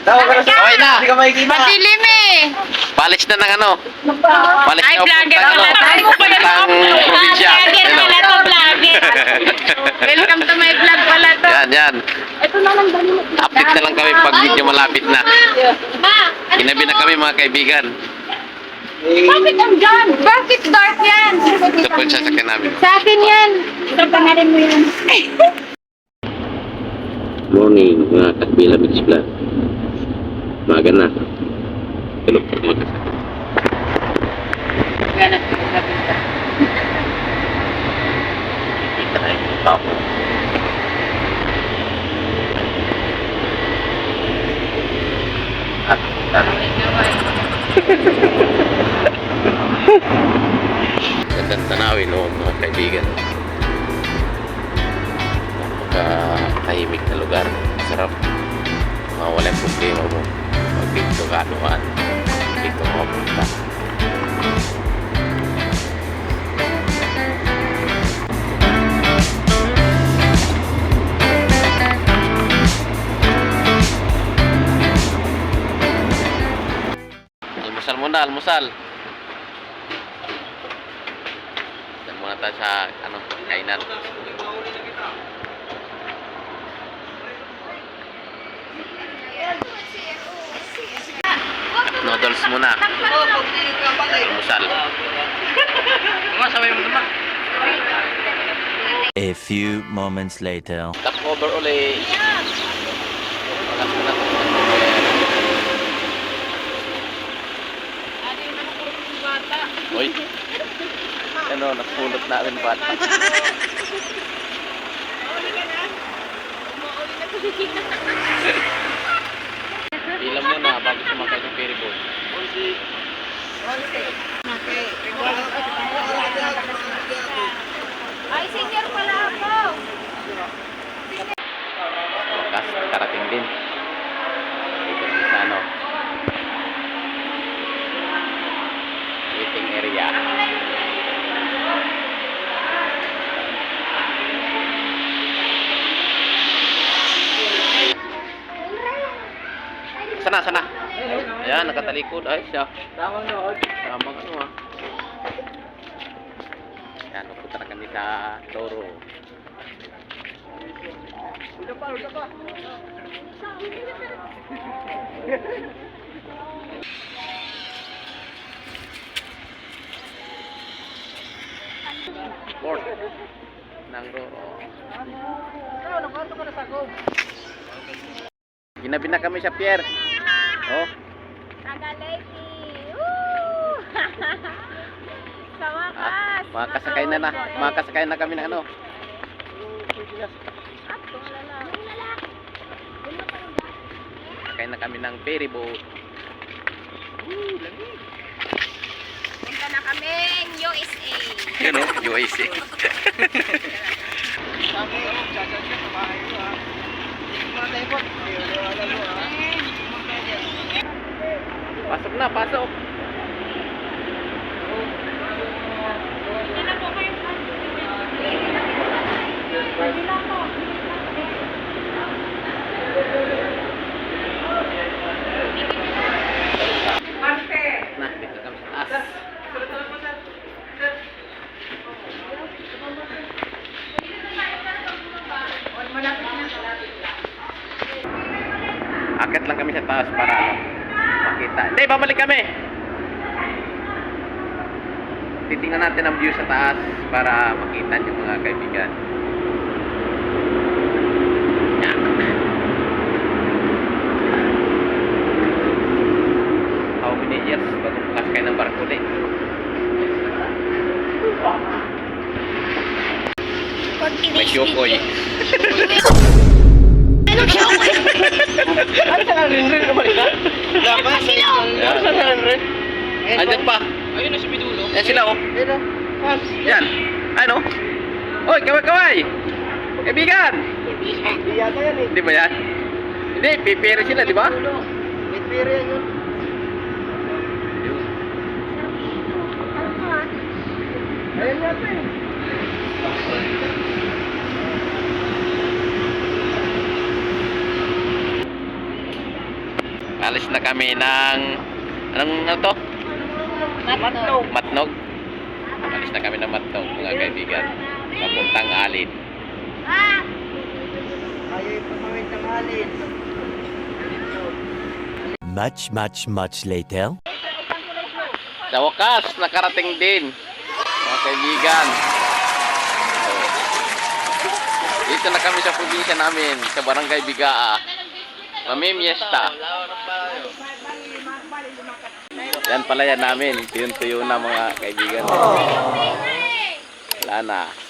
Okay na. Hindi ka makikita. Madilim eh. Palis na ng ano. Palis Ay, na vlogger ng pala tayo. ng probinsya. Vlogger Hello. pala to, vlogger. Welcome to my vlog pala to. Yan. Ito na lang dali mo. Update na lang kami pag medyo malapit na. Ma, Ginabi na kami mga kaibigan. bakit andyan? Bakit dark yan? Ito po yung sasakyan namin. Sa akin yan. Ito pangalan mo yan. Morning mga Kasbila Mix Vlog. Maga na. Hello po mga kasakyan. Ganap. Kita na yung papo. At gandang tanawin o mga kaibigan. Napaka-tahimik na lugar. Sarap. Wala yung problema mo. Pag dito ka anuhan. Dito ka mapunta. Almusal muna, almusal. Dan muna tayo sa kainan. Noodles muna. Almusal. Sabay mo naman. A few moments later. Tap over ulit. Walas mo na. Uy. Ano, napulot namin bata. Ilam mo na bago sumakay ng ferry boat. Ay, senior pala ako. Wakas, karating din. Dito rin sa waiting area. Sana. Ayan, nakatalikod. Ay, siya. Tamang ano ah. Ayan, napunta na kami sa Toro. Udah pa. Port ng Roro. Ginabi na kami sa pier. Oh. Tagaleki. Woo! Sa wakas. Makasakay na kami ng ano. Sakay na kami ng ferry boat. Punta na kami USA. Yun o, USA. Pasok na, pasok. Nah, dito kami sa taas. Akit lang kami sa taas para makita. Hindi, babalik kami. Titingnan natin ang view sa taas para makita yung mga kaibigan. Yan. How many years bago bukas kayo ng barko ulit? May syokoy. Anong syokoy? Ano sa rin naman ina? Dapat Yan. sa rin. Andyan pa. Ayun na si Bidulo. Yan sila oh. Ayun. Yan. Ano? Oy, kaway! Kaibigan! Hindi yata yan eh. Hindi ba yan? Hindi, pipiri sila, di ba? May pera yan yun. Ayun yata eh. na kami ng ano to? Matnog. Matnog. Umalis na kami ng Matnog, mga kaibigan. Papuntang Alin. Ayaw yung pamawid ng halin. Much later. Sa wakas, nakarating din, mga kaibigan. Oh. Dito na kami sa probinsya namin, sa Barangay Bigaa. Mamimiesta. Yan pala yan namin. Tuyo na mga kaibigan. Wala na.